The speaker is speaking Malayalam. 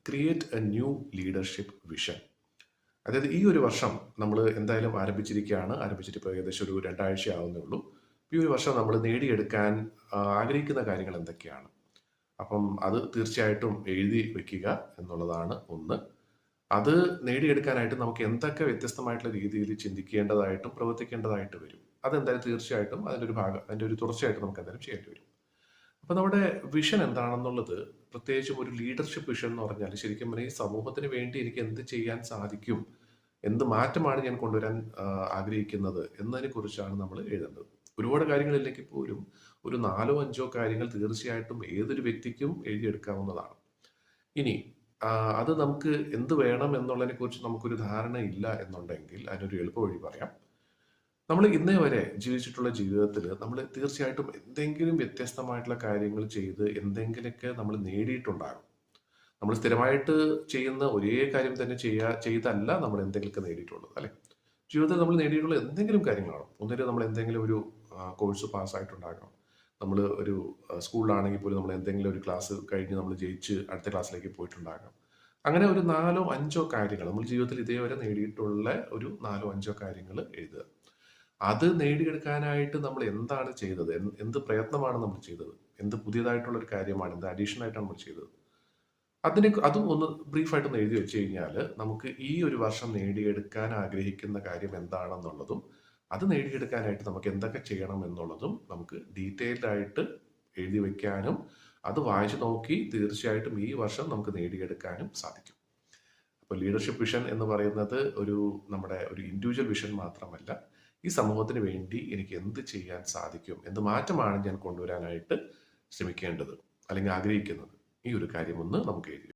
Create A new leadership vision. അതായത് ഈ ഒരു വർഷം നമ്മൾ എന്തായാലും ആരംഭിച്ചിട്ട് ഇപ്പോൾ ഏകദേശം ഒരു 2 ആഴ്ച ആവുന്നേ ഉള്ളൂ. ഈ ഒരു വർഷം നമ്മൾ നേടിയെടുക്കാൻ ആഗ്രഹിക്കുന്ന കാര്യങ്ങൾ എന്തൊക്കെയാണ്? അപ്പം അത് തീർച്ചയായിട്ടും എഴുതി വെക്കുക എന്നുള്ളതാണ് ഒന്ന്. അത് നേടിയെടുക്കാനായിട്ട് നമുക്ക് എന്തൊക്കെ വ്യത്യസ്തമായിട്ടുള്ള രീതിയിൽ ചിന്തിക്കേണ്ടതായിട്ടും പ്രവർത്തിക്കേണ്ടതായിട്ട് വരും. അതെന്തായാലും തീർച്ചയായിട്ടും അതിൻ്റെ ഒരു തുടർച്ചയായിട്ട് നമുക്ക് എന്തായാലും ചെയ്യേണ്ടി വരും. അപ്പോൾ നമ്മുടെ വിഷൻ എന്താണെന്നുള്ളത്, പ്രത്യേകിച്ചും ഒരു ലീഡർഷിപ്പ് വിഷൻ എന്ന് പറഞ്ഞാൽ ശരിക്കും പറഞ്ഞാൽ ഈ സമൂഹത്തിന് വേണ്ടി എനിക്ക് എന്ത് ചെയ്യാൻ സാധിക്കും, എന്ത് മാറ്റമാണ് ഞാൻ കൊണ്ടുവരാൻ ആഗ്രഹിക്കുന്നത് എന്നതിനെ കുറിച്ചാണ് നമ്മൾ എഴുതേണ്ടത്. ഒരുപാട് കാര്യങ്ങളിലേക്ക് പോലും ഒരു 4 5 കാര്യങ്ങൾ തീർച്ചയായിട്ടും ഏതൊരു വ്യക്തിക്കും എഴുതിയെടുക്കാവുന്നതാണ്. ഇനി അത് നമുക്ക് എന്ത് വേണം എന്നുള്ളതിനെ കുറിച്ച് നമുക്കൊരു ധാരണ ഇല്ല എന്നുണ്ടെങ്കിൽ അതിനൊരു എളുപ്പ വഴി പറയാം. നമ്മൾ ഇന്നേ വരെ ജീവിച്ചിട്ടുള്ള ജീവിതത്തിൽ നമ്മൾ തീർച്ചയായിട്ടും എന്തെങ്കിലും വ്യത്യസ്തമായിട്ടുള്ള കാര്യങ്ങൾ ചെയ്ത് എന്തെങ്കിലുമൊക്കെ നമ്മൾ നേടിയിട്ടുണ്ടാകും. നമ്മൾ സ്ഥിരമായിട്ട് ചെയ്യുന്ന ഒരേ കാര്യം തന്നെ ചെയ്തല്ല നമ്മൾ എന്തെങ്കിലുമൊക്കെ നേടിയിട്ടുള്ളത്, അല്ലെ? ജീവിതത്തിൽ നമ്മൾ നേടിയിട്ടുള്ള എന്തെങ്കിലും കാര്യങ്ങളാണ്. ഒന്നിനും നമ്മൾ എന്തെങ്കിലും ഒരു കോഴ്സ് പാസ്സായിട്ടുണ്ടാകാം. നമ്മൾ ഒരു സ്കൂളിലാണെങ്കിൽ പോലും നമ്മൾ എന്തെങ്കിലും ഒരു ക്ലാസ് കഴിഞ്ഞ് നമ്മൾ ജയിച്ച് അടുത്ത ക്ലാസ്സിലേക്ക് പോയിട്ടുണ്ടാകാം. അങ്ങനെ ഒരു 4 5 കാര്യങ്ങൾ നമ്മൾ ജീവിതത്തിൽ ഇതേവരെ നേടിയിട്ടുള്ള ഒരു 4 5 കാര്യങ്ങൾ എഴുതുക. അത് നേടിയെടുക്കാനായിട്ട് നമ്മൾ എന്താണ് ചെയ്തത്, എന്ത് പ്രയത്നമാണ് നമ്മൾ ചെയ്തത്, എന്ത് പുതിയതായിട്ടുള്ള ഒരു കാര്യമാണ്, എന്ത് അഡീഷണൽ ആയിട്ടാണ് നമ്മൾ ചെയ്തത്, അതും ഒന്ന് ബ്രീഫായിട്ടൊന്ന് എഴുതി വെച്ച് കഴിഞ്ഞാൽ നമുക്ക് ഈ ഒരു വർഷം നേടിയെടുക്കാൻ ആഗ്രഹിക്കുന്ന കാര്യം എന്താണെന്നുള്ളതും അത് നേടിയെടുക്കാനായിട്ട് നമുക്ക് എന്തൊക്കെ ചെയ്യണം എന്നുള്ളതും നമുക്ക് ഡീറ്റെയിൽഡ് ആയിട്ട് എഴുതി വെക്കാനും അത് വായിച്ചു നോക്കി തീർച്ചയായിട്ടും ഈ വർഷം നമുക്ക് നേടിയെടുക്കാനും സാധിക്കും. അപ്പോൾ ലീഡർഷിപ്പ് വിഷൻ എന്ന് പറയുന്നത് നമ്മുടെ ഒരു ഇൻഡിവിജ്വൽ വിഷൻ മാത്രമല്ല, ഈ സമൂഹത്തിന് വേണ്ടി എനിക്ക് എന്ത് ചെയ്യാൻ സാധിക്കും, എന്ത് മാറ്റമാണ് ഞാൻ കൊണ്ടുവരാനായിട്ട് ശ്രമിക്കേണ്ടത് അല്ലെങ്കിൽ ആഗ്രഹിക്കുന്നത്, ഈ ഒരു കാര്യമൊന്ന് നമുക്ക് എഴുതി